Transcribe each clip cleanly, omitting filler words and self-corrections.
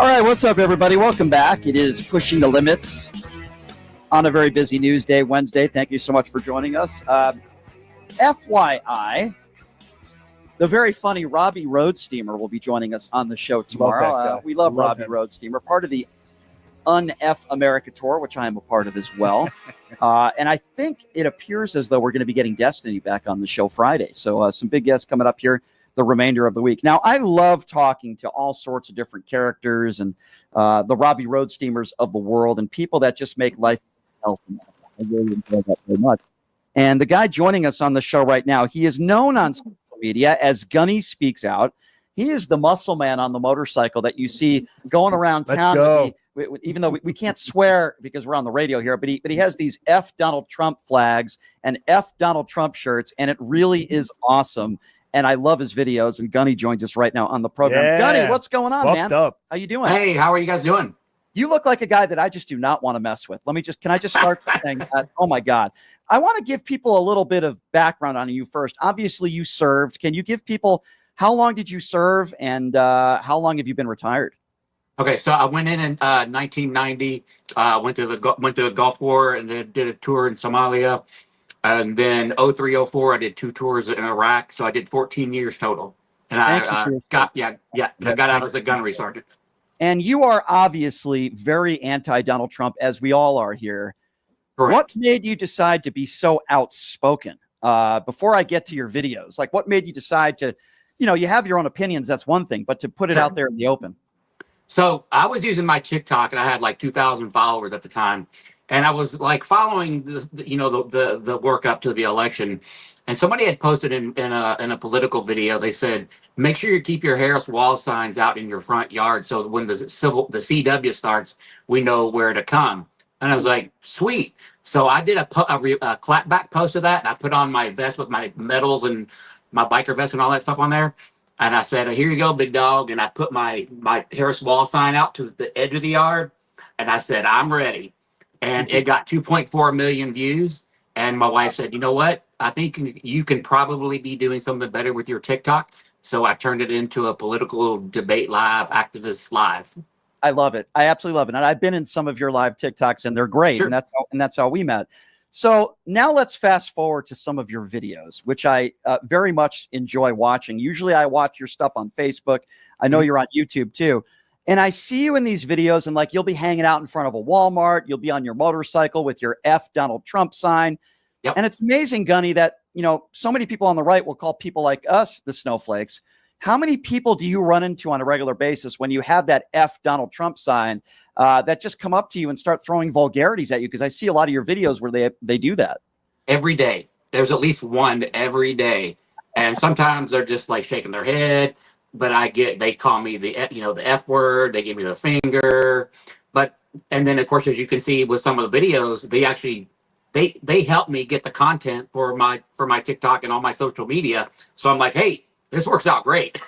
All right, what's up, everybody? Welcome back. It is Pushing the Limits on a very busy news day, Wednesday. Thank you so much for joining us. FYI, the very funny Robbie Roadsteamer will be joining us on the show tomorrow. We love Robbie Roadsteamer, part of the Un-F America tour, which I am a part of as well. And I think it appears as though we're going to be getting Destiny back on the show Friday. So some big guests coming up here the remainder of the week. Now, I love talking to all sorts of different characters and the Robbie Roadsteamers of the world and people that just make life healthy. I really enjoy that very much. And the guy joining us on the show right now, he is known on social media as Gunny Speaks Out. He is the muscle man on the motorcycle that you see going around town. Even though we can't swear because we're on the radio here, but he has these F Donald Trump flags and F Donald Trump shirts, and it really is awesome. And I love his videos. And Gunny joins us right now on the program. Yeah. Gunny, what's going on, man? How you doing? Hey, how are you guys doing? You look like a guy that I just do not want to mess with. Can I just start by saying that? Oh my God. I want to give people a little bit of background on you first. Obviously you served. Can you give people, how long did you serve and how long have you been retired? Okay, so I went in 1990, went to the Gulf War and then did a tour in Somalia. And then 0304, I did 2 tours in Iraq. So I did 14 years total. And I got out as a gunnery sergeant. And you are obviously very anti-Donald Trump, as we all are here. Correct. What made you decide to be so outspoken? Before I get to your videos, like what made you decide to, you have your own opinions, that's one thing, but to put it out there in the open? So I was using my TikTok and I had like 2,000 followers at the time. And I was like following the work up to the election. And somebody had posted in a political video, they said, make sure you keep your Harris wall signs out in your front yard. So when the CW starts, we know where to come. And I was like, sweet. So I did a clapback post of that. And I put on my vest with my medals and my biker vest and all that stuff on there. And I said, here you go, big dog. And I put my Harris wall sign out to the edge of the yard. And I said, I'm ready. And it got 2.4 million views. And my wife said, you know what? I think you can probably be doing something better with your TikTok. So I turned it into a political debate live, activist live. I love it. I absolutely love it. And I've been in some of your live TikToks and they're great. Sure. And that's how we met. So now let's fast forward to some of your videos, which I very much enjoy watching. Usually I watch your stuff on Facebook. I know you're on YouTube too. And I see you in these videos and like, you'll be hanging out in front of a Walmart. You'll be on your motorcycle with your F Donald Trump sign. Yep. And it's amazing, Gunny, that, so many people on the right will call people like us the snowflakes. How many people do you run into on a regular basis when you have that F Donald Trump sign that just come up to you and start throwing vulgarities at you? Because I see a lot of your videos where they do that. Every day. There's at least one every day. And sometimes they're just like shaking their head. But they call me the F word. They give me the finger. And then of course, as you can see with some of the videos, they help me get the content for my TikTok and all my social media. So I'm like, hey, this works out great.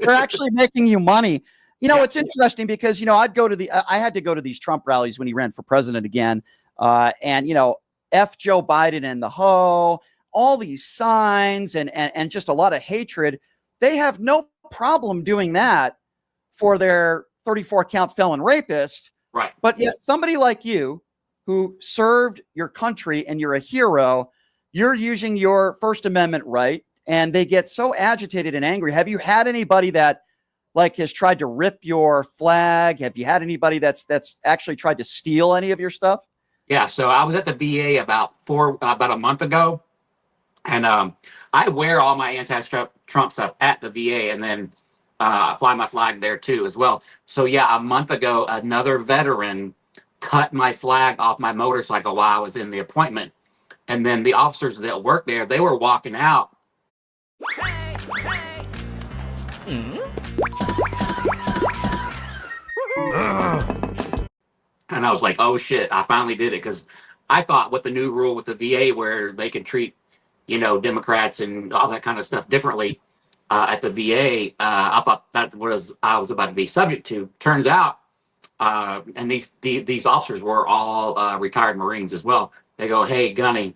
They're actually making you money. It's interesting because, I had to go to these Trump rallies when he ran for president again. And F Joe Biden and the ho, all these signs and just a lot of hatred. They have no problem doing that for their 34 count felon rapist. Right. But yet somebody like you who served your country and you're a hero, you're using your First Amendment right. And they get so agitated and angry. Have you had anybody that like has tried to rip your flag? Have you had anybody that's actually tried to steal any of your stuff? Yeah. So I was at the VA about a month ago. And I wear all my anti-Trump stuff at the VA and then fly my flag there too as well. So yeah, a month ago, another veteran cut my flag off my motorcycle while I was in the appointment. And then the officers that worked there, they were walking out. Hey, hey. And I was like, oh shit, I finally did it. Because I thought with the new rule with the VA where they could treat Democrats and all that kind of stuff differently at the VA. I thought that I was about to be subject to. Turns out, and these officers were all retired Marines as well. They go, hey, Gunny,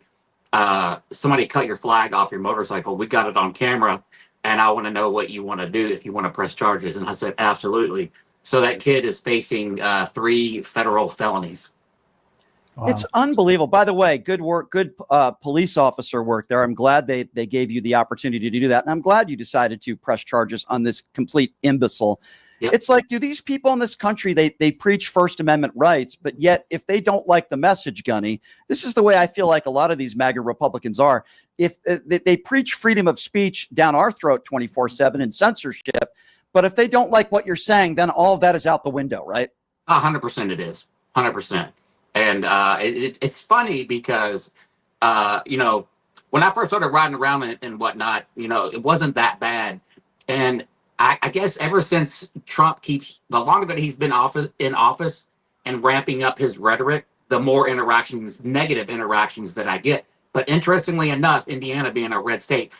somebody cut your flag off your motorcycle. We got it on camera, and I want to know what you want to do if you want to press charges. And I said, absolutely. So that kid is facing 3 federal felonies. Wow. It's unbelievable. By the way, good work, good police officer work there. I'm glad they gave you the opportunity to do that. And I'm glad you decided to press charges on this complete imbecile. Yep. It's like, do these people in this country, they preach First Amendment rights, but yet if they don't like the message, Gunny, this is the way I feel like a lot of these MAGA Republicans are. If they preach freedom of speech down our throat 24/7 and censorship, but if they don't like what you're saying, then all of that is out the window, right? 100% it is. 100%. And it's funny because, when I first started riding around and whatnot, it wasn't that bad. And I guess ever since Trump the longer that he's been in office and ramping up his rhetoric, the more negative interactions that I get. But interestingly enough, Indiana being a red state,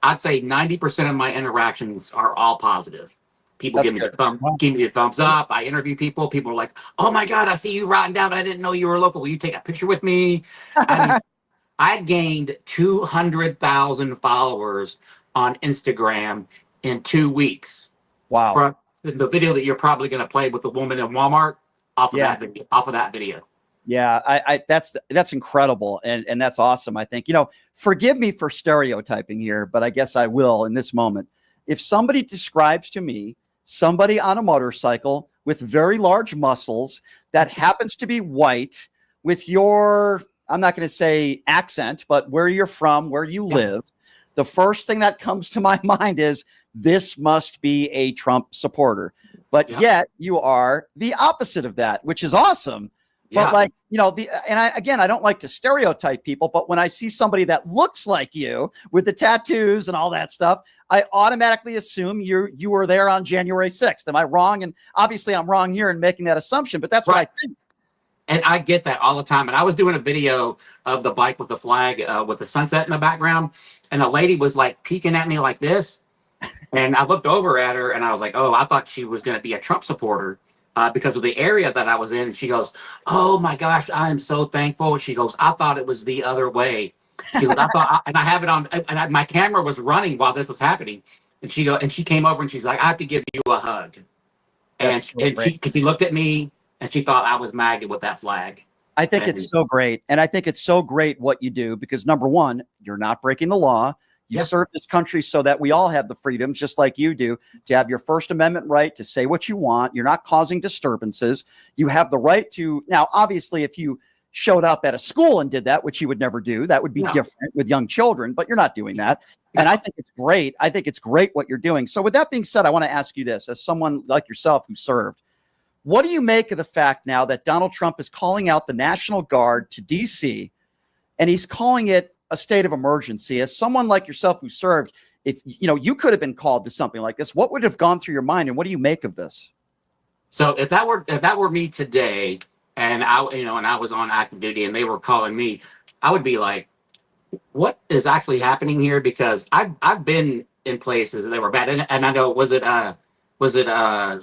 I'd say 90% of my interactions are all positive. People give me the thumbs up. I interview people. People are like, "Oh my God, I see you riding down. I didn't know you were local. Will you take a picture with me?" I gained 200,000 followers on Instagram in 2 weeks. Wow! From the video that you're probably going to play with the woman in Walmart off of that video. Yeah, that's incredible, and that's awesome. I think, forgive me for stereotyping here, but I guess I will in this moment. If somebody describes to me somebody on a motorcycle with very large muscles that happens to be white with your, I'm not going to say accent, but where you're from, where you live, the first thing that comes to my mind is this must be a Trump supporter. But yet you are the opposite of that, which is awesome. But I don't like to stereotype people, but when I see somebody that looks like you with the tattoos and all that stuff, I automatically assume you were there on January 6th. Am I wrong? And obviously I'm wrong here in making that assumption, but that's what I think. And I get that all the time. And I was doing a video of the bike with the flag, with the sunset in the background. And a lady was like peeking at me like this. And I looked over at her and I was like, oh, I thought she was going to be a Trump supporter. Because of the area that I was in. She goes, "Oh my gosh, I am so thankful." She goes, "I thought it was the other way." She goes, and I have it on, and my camera was running while this was happening. And she came over and she's like, "I have to give you a hug." Because he looked at me and she thought I was MAGA with that flag. I think it's so great. And I think it's so great what you do because number one, you're not breaking the law. You serve this country so that we all have the freedoms, just like you do, to have your First Amendment right to say what you want. You're not causing disturbances. You have the right to. Now, obviously, if you showed up at a school and did that, which you would never do, that would be different with young children, but you're not doing that. And I think it's great. I think it's great what you're doing. So with that being said, I want to ask you this, as someone like yourself who served, what do you make of the fact now that Donald Trump is calling out the National Guard to D.C. and he's calling it a state of emergency? As someone like yourself who served, if you could have been called to something like this, what would have gone through your mind, and what do you make of this? So if that were me today, and I was on active duty, and they were calling me, I would be like, "What is actually happening here?" Because I've been in places that were bad, and I know was it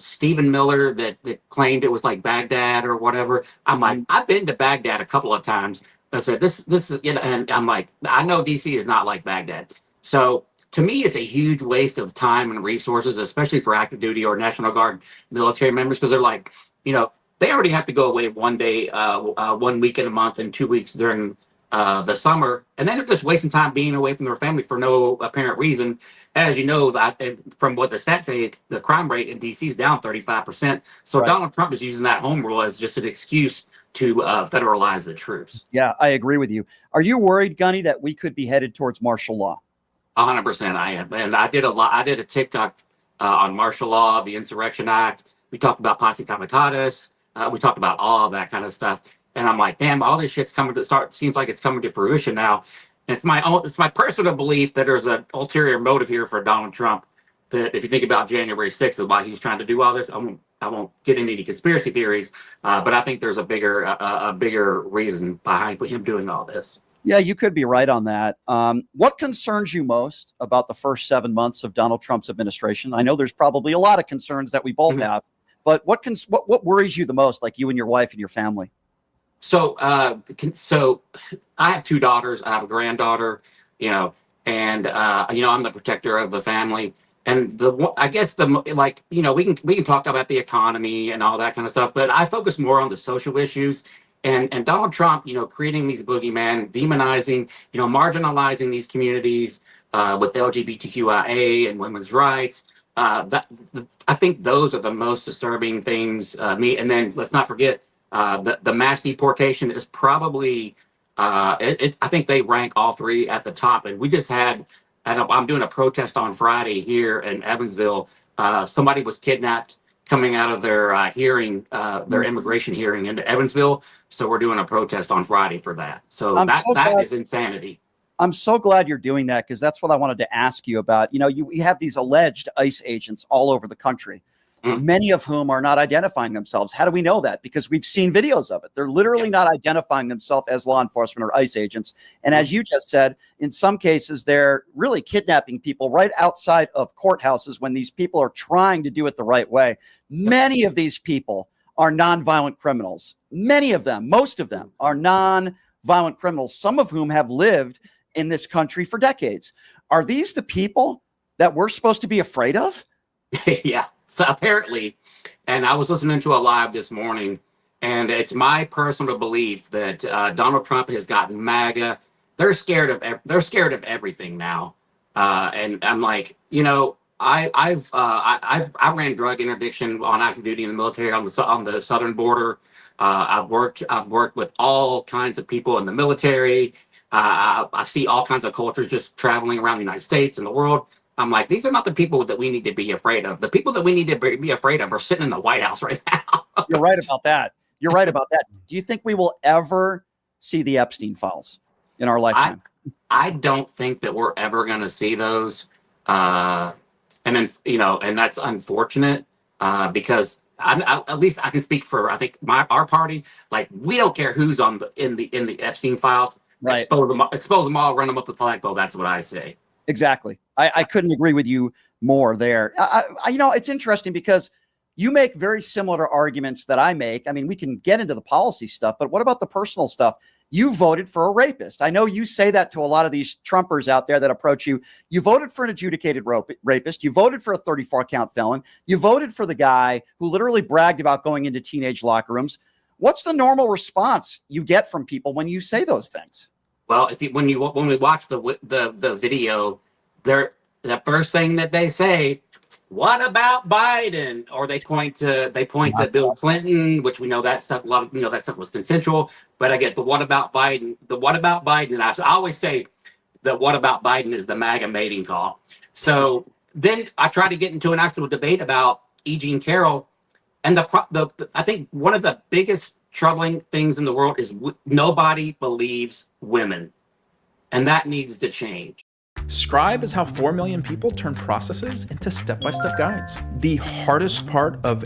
Stephen Miller that claimed it was like Baghdad or whatever. I'm like, I've been to Baghdad a couple of times. I said, this is, and I'm like, I know DC is not like Baghdad. So to me, it's a huge waste of time and resources, especially for active duty or National Guard military members, because they're like, they already have to go away one day, 1 week in a month and 2 weeks during the summer. And then they're just wasting time being away from their family for no apparent reason. As you know, that from what the stats say, the crime rate in DC is down 35%. So Donald Trump is using that home rule as just an excuse to federalize the troops. Yeah, I agree with you. Are you worried, Gunny, that we could be headed towards martial law? 100% I am. And I did a TikTok on martial law, the Insurrection Act. We talked about posse comitatus. We talked about all of that kind of stuff. And I'm like, damn, all this shit's coming to start. Seems like it's coming to fruition now. And it's my personal belief that there's an ulterior motive here for Donald Trump. That if you think about January 6th and why he's trying to do all this, I won't get into any conspiracy theories, but I think there's a bigger reason behind him doing all this. Yeah, you could be right on that. What concerns you most about the first 7 months of Donald Trump's administration? I know there's probably a lot of concerns that we both have, but what worries you the most, like you and your wife and your family? So I have 2 daughters. I have a granddaughter, and I'm the protector of the family. And I guess like, we can talk about the economy and all that kind of stuff, but I focus more on the social issues. And Donald Trump, creating these boogeyman, demonizing, marginalizing these communities with LGBTQIA and women's rights. I think those are the most disturbing things. And then let's not forget the mass deportation is probably. I think they rank all three at the top. And we just had. And I'm doing a protest on Friday here in Evansville. Somebody was kidnapped coming out of their hearing, their immigration hearing into Evansville. So we're doing a protest on Friday for that. So that is insanity. I'm so glad you're doing that, because that's what I wanted to ask you about. We have these alleged ICE agents all over the country, many of whom are not identifying themselves. How do we know that? Because we've seen videos of it. They're literally not identifying themselves as law enforcement or ICE agents. And as you just said, in some cases, they're really kidnapping people right outside of courthouses when these people are trying to do it the right way. Many of these people are nonviolent criminals. Many of them, most of them, are nonviolent criminals, some of whom have lived in this country for decades. Are these the people that we're supposed to be afraid of? Yeah. So apparently, and I was listening to a live this morning, and it's my personal belief that Donald Trump has gotten MAGA. They're scared of everything now, and I'm like, I ran drug interdiction on active duty in the military on the southern border. I've worked with all kinds of people in the military. I see all kinds of cultures just traveling around the United States and the world. I'm like, these are not the people that we need to be afraid of. The people that we need to be afraid of are sitting in the White House right now. You're right about that. You're right about that. Do you think we will ever see the Epstein files in our lifetime? I don't think that we're ever going to see those. And then, and that's unfortunate because at least I can speak for, I think our party, like, we don't care who's in the Epstein files. Right. Expose them all, run them up the flagpole. That's what I say. Exactly. I couldn't agree with you more there. It's interesting because you make very similar arguments that I make. I mean, we can get into the policy stuff, but what about the personal stuff? You voted for a rapist. I know you say that to a lot of these Trumpers out there that approach you. You voted for an adjudicated rapist. You voted for a 34-count felon. You voted for the guy who literally bragged about going into teenage locker rooms. What's the normal response you get from people when you say those things? Well, when we watch the video, the first thing that they say, "What about Biden?" Or they point to Bill Clinton, which we know that stuff. That stuff was consensual. But I get the "What about Biden?" The "What about Biden?" And I always say that "What about Biden?" is the MAGA mating call. So then I try to get into an actual debate about E. Jean Carroll, and I think one of the biggest troubling things in the world is nobody believes women, and that needs to change. Scribe is how 4 million people turn processes into step-by-step guides. The hardest part of...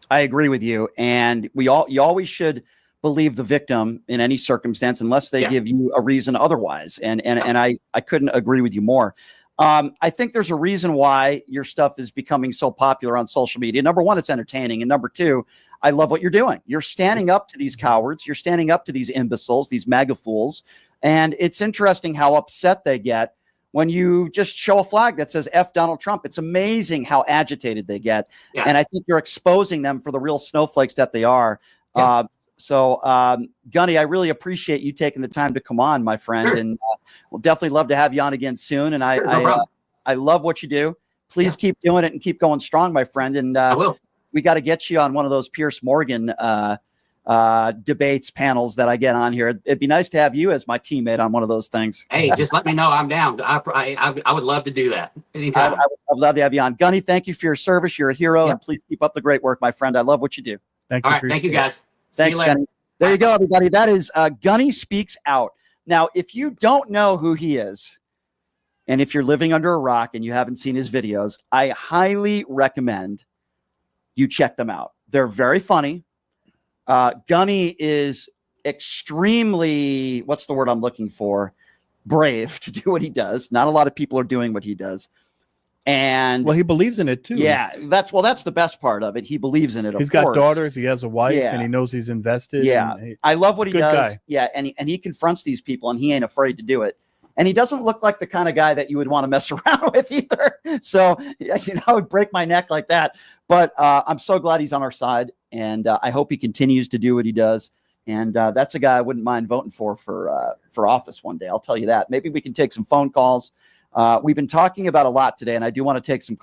I agree with you. And you always should believe the victim in any circumstance, unless they give you a reason otherwise. And I couldn't agree with you more. I think there's a reason why your stuff is becoming so popular on social media. Number one, it's entertaining. And number two, I love what you're doing. You're standing up to these cowards. You're standing up to these imbeciles, these MAGA fools. And it's interesting how upset they get when you just show a flag that says F Donald Trump. It's amazing how agitated they get. Yeah. And I think you're exposing them for the real snowflakes that they are. Yeah. Gunny, I really appreciate you taking the time to come on, my friend. Sure. And we'll definitely love to have you on again soon. And I love what you do. Please keep doing it and keep going strong, my friend. And I will. We got to get you on one of those Pierce Morgan debates panels that I get on here. It'd be nice to have you as my teammate on one of those things. Hey, just let me know. I'm down. I would love to do that anytime. I'd love to have you on. Gunny, thank you for your service. You're a hero, and please keep up the great work, my friend. I love what you do. Thank you. All right, thank you, guys. Thanks, Gunny. There you go, everybody. That is Gunny Speaks Out. Now, if you don't know who he is, and if you're living under a rock and you haven't seen his videos, I highly recommend you check them out. They're very funny. Gunny is extremely, what's the word I'm looking for? Brave to do what he does. Not a lot of people are doing what he does. And well, he believes in it too. Yeah, that's the best part of it. He believes in it. He's got daughters, he has a wife, and he knows he's invested. Yeah, I love what he does. Guy. Yeah, and he confronts these people, and he ain't afraid to do it. And he doesn't look like the kind of guy that you would want to mess around with either. So, I would break my neck like that. But I'm so glad he's on our side. And I hope he continues to do what he does. And that's a guy I wouldn't mind voting for office one day. I'll tell you that. Maybe we can take some phone calls. We've been talking about a lot today, and I do want to take some calls.